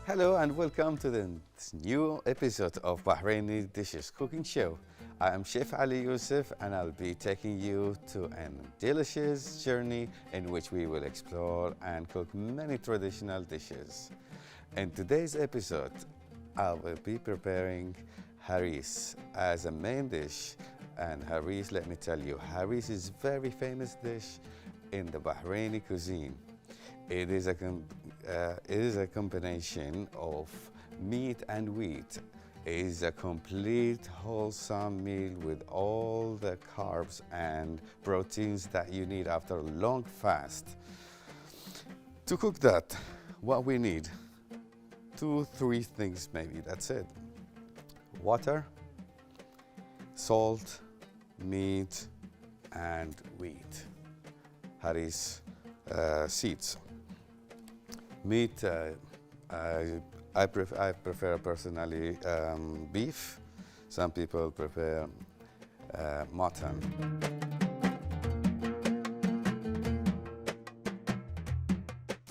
Hello and welcome to this new episode of Bahraini Dishes Cooking Show. I am Chef Ali Yusuf and I'll be taking you to a delicious journey in which we will explore and cook many traditional dishes. In today's episode, I will be preparing Haress as a main dish. And Haress, let me tell you, Haress is a very famous dish in the Bahraini cuisine. It is a combination of meat and wheat. It is a complete wholesome meal with all the carbs and proteins that you need after a long fast. To cook that, what we need, 2-3 things maybe, that's it. Water, salt, meat, and wheat. Haress seeds. Meat, I prefer personally beef. Some people prefer mutton.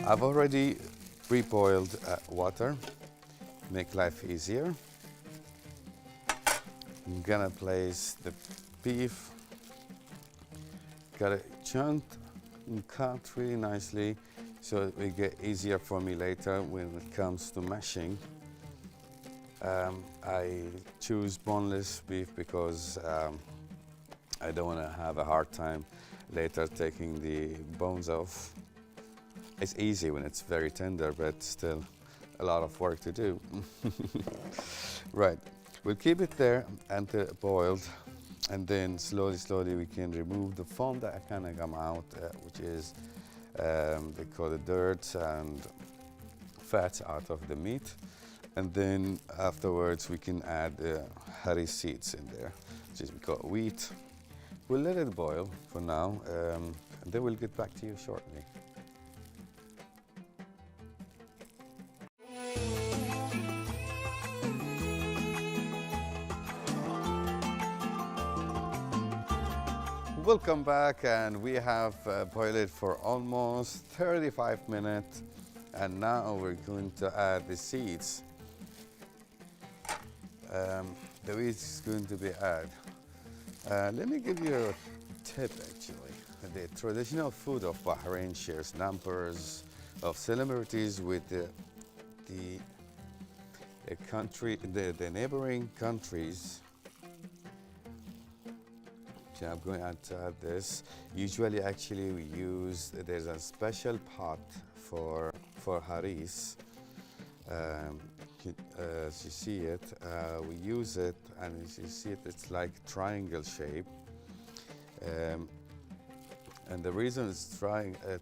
I've already pre-boiled water, make life easier. I'm gonna place the beef, got it chunked and cut really nicely so it will get easier for me later when it comes to mashing. I choose boneless beef because I don't want to have a hard time later taking the bones off. It's easy when it's very tender, but still a lot of work to do. Right, we'll keep it there until it boiled, and then slowly we can remove the foam that kind of come out, which is they call it dirt and fat out of the meat. And then afterwards we can add Haress seeds in there, which is we call wheat. We'll let it boil for now, and then we'll get back to you shortly. Welcome back, and we have boiled it for almost 35 minutes, and now we're going to add the seeds. The wheat is going to be added. Let me give you a tip actually. The traditional food of Bahrain shares numbers of similarities with the neighboring countries. So I'm going to add this. Usually, actually, there's a special pot for Haress. As you see it, we use it, and as you see it, it's like triangle shape. And the reason it's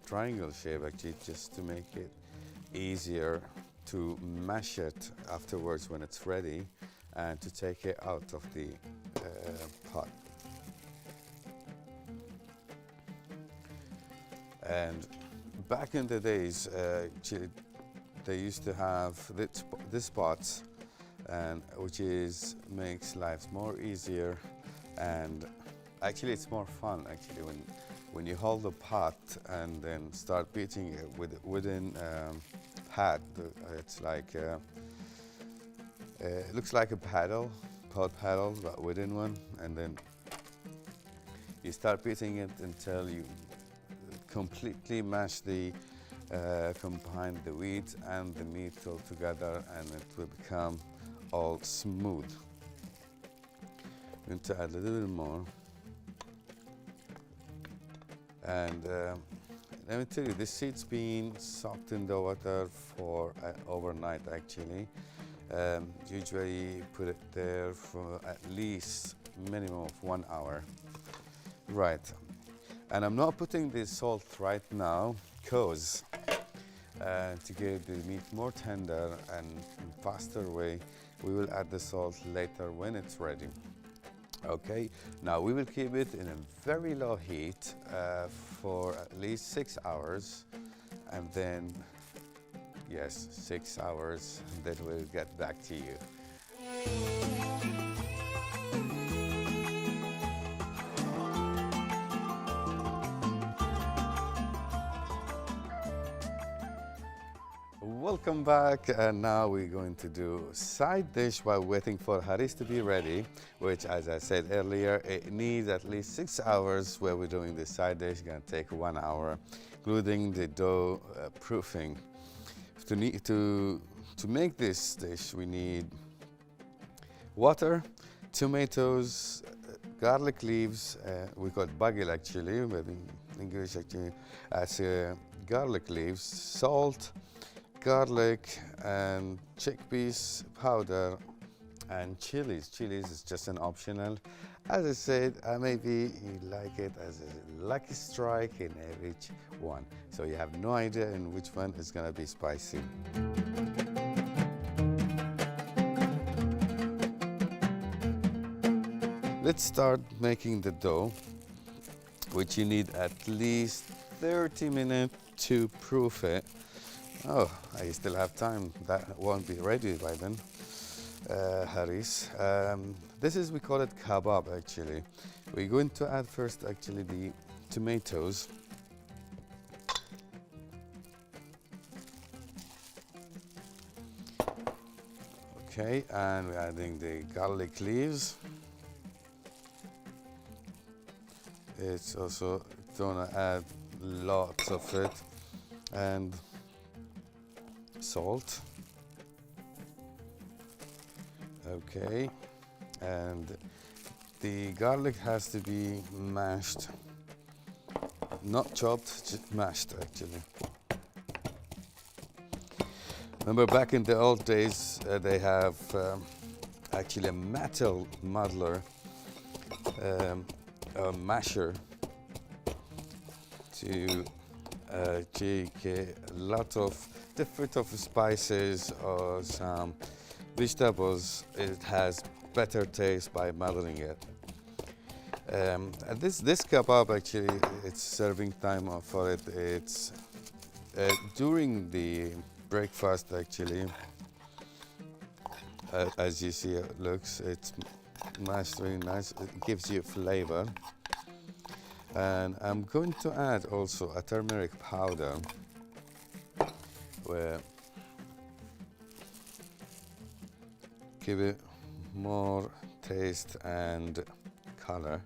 triangle shape actually just to make it easier to mash it afterwards when it's ready, and to take it out of the pot. And back in the days, they used to have this pots, and which makes life more easier, and actually it's more fun actually when you hold the pot and then start beating it with a wooden pad. It's like it looks like a pot paddle, but wooden one, and then you start beating it until you completely mash combine the wheat and the meat all together, and it will become all smooth. I'm going to add a little more. And let me tell you, this seed's been soaked in the water for overnight actually. Usually put it there for at least minimum of 1 hour. Right. And I'm not putting the salt right now because to get the meat more tender and faster way, we will add the salt later when it's ready. Okay, now we will keep it in a very low heat for at least 6 hours, and then, yes, 6 hours, and then we'll get back to you. Welcome back, and now we're going to do side dish while waiting for Haress to be ready, which, as I said earlier, it needs at least 6 hours. Where we're doing this side dish, gonna take 1 hour, including the dough proofing. To make this dish, we need water, tomatoes, garlic leaves. We call it bagel actually, but in English actually as garlic leaves, salt, garlic and chickpeas powder, and chilies. Chilies is just an optional. As I said, maybe you like it as a lucky strike in each one. So you have no idea in which one is gonna be spicy. Let's start making the dough, which you need at least 30 minutes to proof it. Oh, I still have time. That won't be ready by then. Haress. This is, we call it Kabab actually. We're going to add first actually the tomatoes. Okay, and we're adding the garlic leaves. It's also gonna add lots of it, and salt. Okay, and the garlic has to be mashed, not chopped, just mashed actually. Remember back in the old days, they have actually a metal muddler, a masher, to take a lot of different of spices or some vegetables. It has better taste by muddling it. And this kebab actually, it's serving time for it. It's during the breakfast actually. As you see, it looks, it's nice, very nice. It gives you flavor. And I'm going to add also a turmeric powder, where give it more taste and color.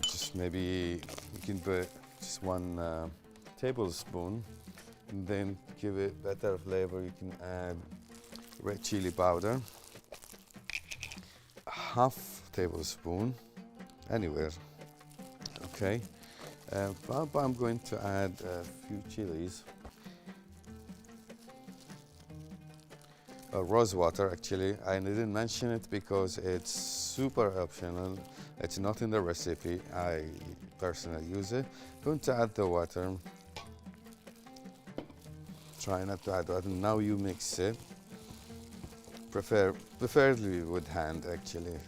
Just maybe you can put just 1 tablespoon, and then give it better flavor. You can add red chili powder, ½ tablespoon, anywhere. Okay, but I'm going to add a few chilies. Rose water actually, I didn't mention it because it's super optional. It's not in the recipe. I personally use it. Going to add the water. Try not to add water. Now you mix it. Preferably with hand actually.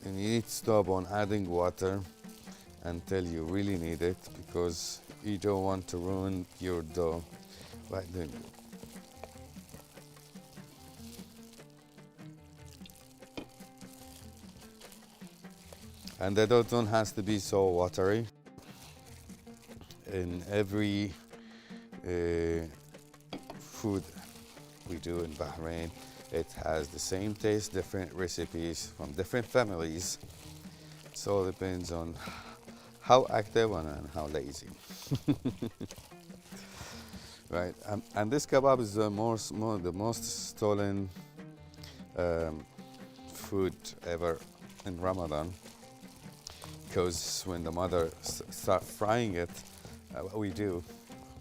And you need to stop on adding water until you really need it, because you don't want to ruin your dough by doing it. And the dough don't has to be so watery. In every food we do in Bahrain, it has the same taste, different recipes from different families. It all depends on how active and how lazy. Right, and this kebab is the most stolen food ever in Ramadan, because when the mother starts frying it, what we do,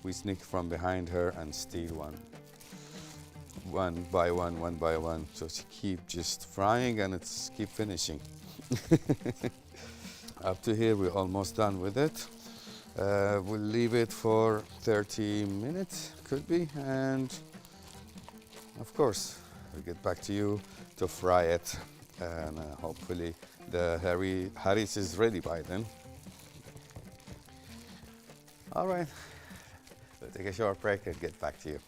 we sneak from behind her and steal one by one, so she keep just frying and it's keep finishing. Up to here, we're almost done with it. We'll leave it for 30 minutes, could be, and of course, we'll get back to you to fry it, and hopefully the Haress is ready by then. All right, we'll take a short break and get back to you.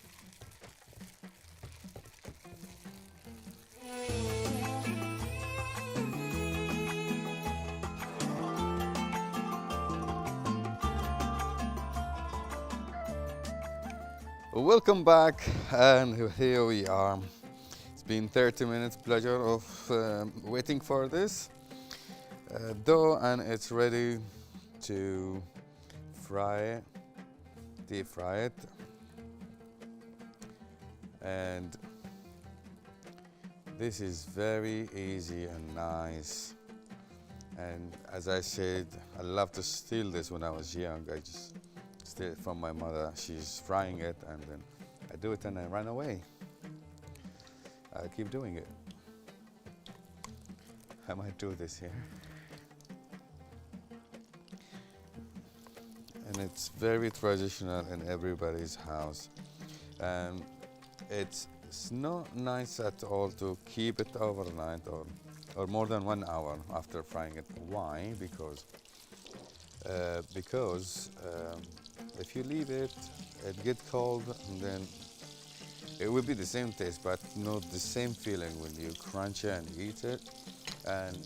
Welcome back, and here we are. It's been 30 minutes pleasure of waiting for this dough, and it's ready to deep fry it. And this is very easy and nice. And as I said, I love to steal this when I was young. I just steal it from my mother. She's frying it, and then I do it and I run away. I keep doing it. I might do this here. And it's very traditional in everybody's house. And it's not nice at all to keep it overnight or more than 1 hour after frying it. Why? Because if you leave it, it gets cold, and then it will be the same taste, but not the same feeling when you crunch it and eat it. And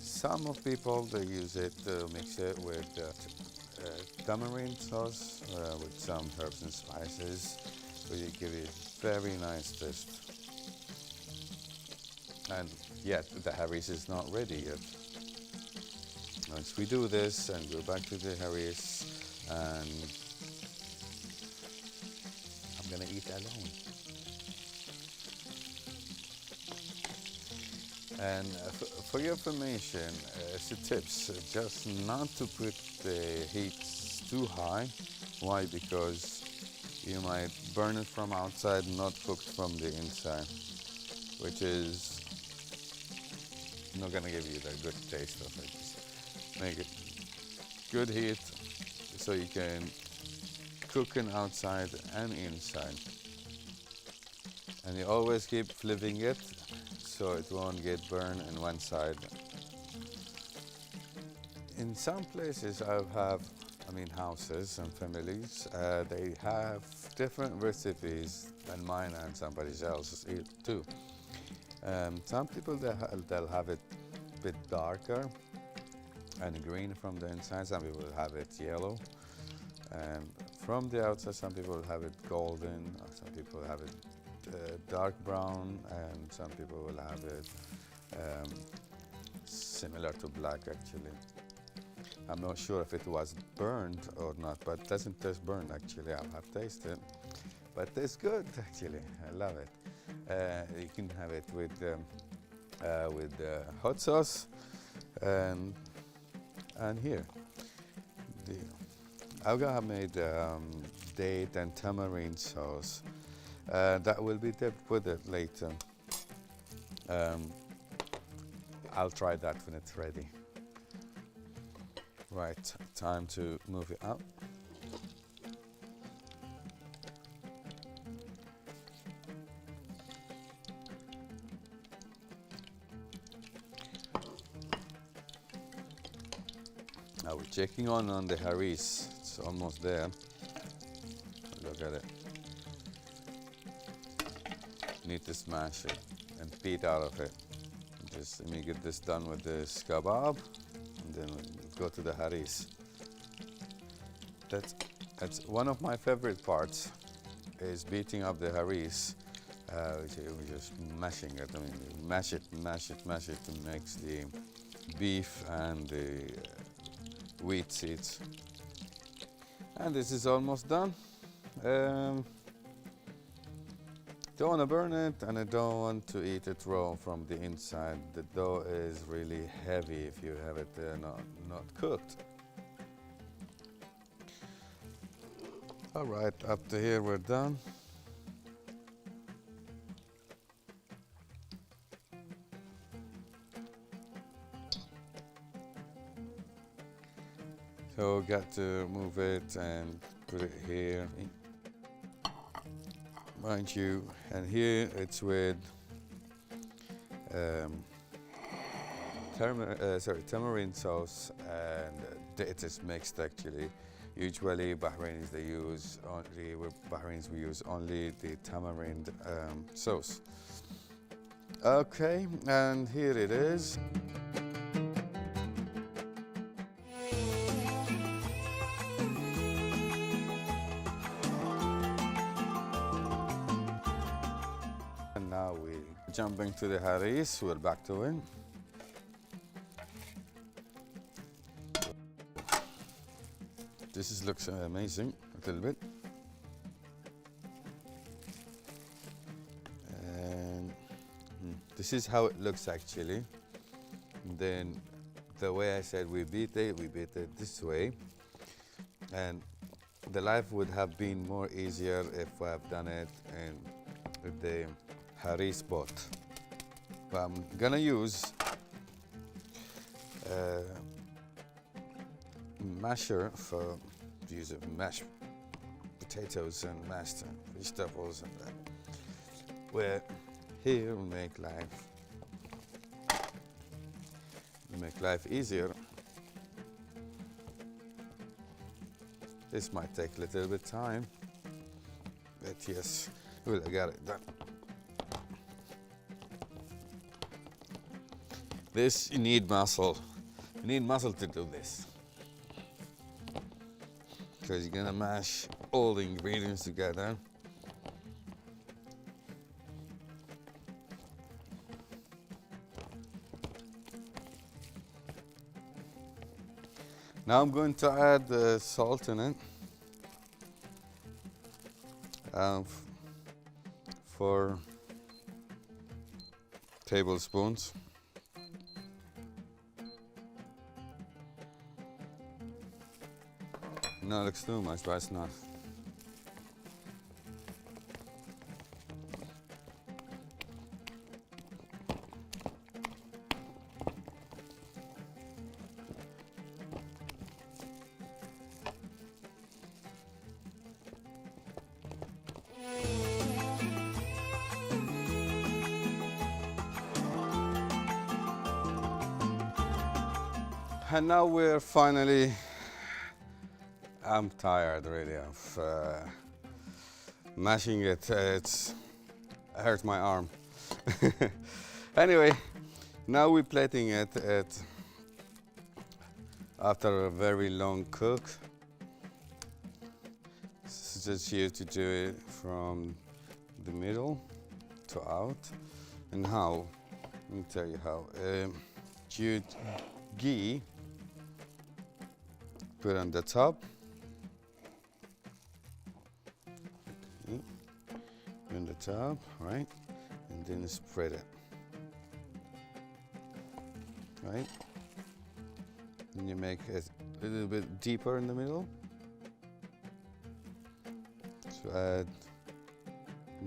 some of people, they use it to mix it with tamarind sauce with some herbs and spices, which give it very nice taste. And yet the Haress is not ready yet. Once we do this and go back to the Haress, and I'm gonna eat alone. And for your information, as a tips, just not to put the heat too high. Why? Because you might burn it from outside, not cooked from the inside, which is not gonna give you the good taste of it. Just make it good heat so you can cook it outside and inside. And you always keep flipping it so it won't get burned in one side. In some places houses and families, they have different recipes than mine and somebody else's too. Some people, they'll have it a bit darker and green from the inside. Some people will have it yellow. And from the outside, some people will have it golden. Some people have it dark brown, and some people will have it similar to black, actually. I'm not sure if it was burned or not, but it doesn't taste burned, actually. I have tasted it, but it tastes good, actually. I love it. You can have it with hot sauce, and here I've made date and tamarind sauce that will be dipped with it later. I'll try that when it's ready. Right, time to move it out. Now we're checking on the Haress. It's almost there. Look at it. Need to smash it and beat out of it. Just let me get this done with this Kabab, and then we'll go to the Haress. That's one of my favorite parts, is beating up the Haress. We're just mashing it. I mean, mash it to mix the beef and the wheat seeds. And this is almost done. Don't want to burn it, and I don't want to eat it raw from the inside. The dough is really heavy if you have it not cooked. All right, up to here we're done. So got to move it and put it here. Mind you, and here it's with tamarind sauce, and it is mixed, actually. Usually Bahrainis, we use only the tamarind sauce. Okay, and here it is. Jumping to the Haress, we're back to it. Looks amazing, a little bit. And this is how it looks actually. Then the way I said we beat it this way. And the life would have been more easier if I have done it in the Haress pot. But I'm gonna use masher for use of mashed potatoes and mashed vegetables and that. Where here we make life easier. This might take a little bit of time, but yes, well, I got it done. This, you need muscle. You need muscle to do this. Because you're gonna mash all the ingredients together. Now I'm going to add the salt in it. 4 tablespoons. No, it looks too much, but it's not. And now we're finally, I'm tired really of mashing it. It hurts my arm. Anyway, now we're plating it after a very long cook. Suggest you to do it from the middle to out. And how? Let me tell you how. You ghee, put on the top. Okay. On the top, right? And then spread it. Right? And you make it a little bit deeper in the middle. So add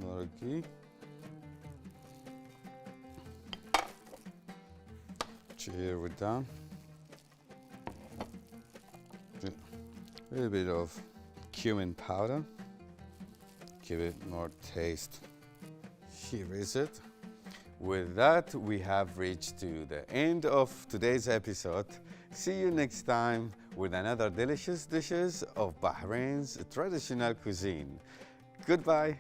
more ghee. Here we're done. A little bit of cumin powder. Give it more taste. Here is it. With that, we have reached to the end of today's episode. See you next time with another delicious dishes of Bahrain's traditional cuisine. Goodbye.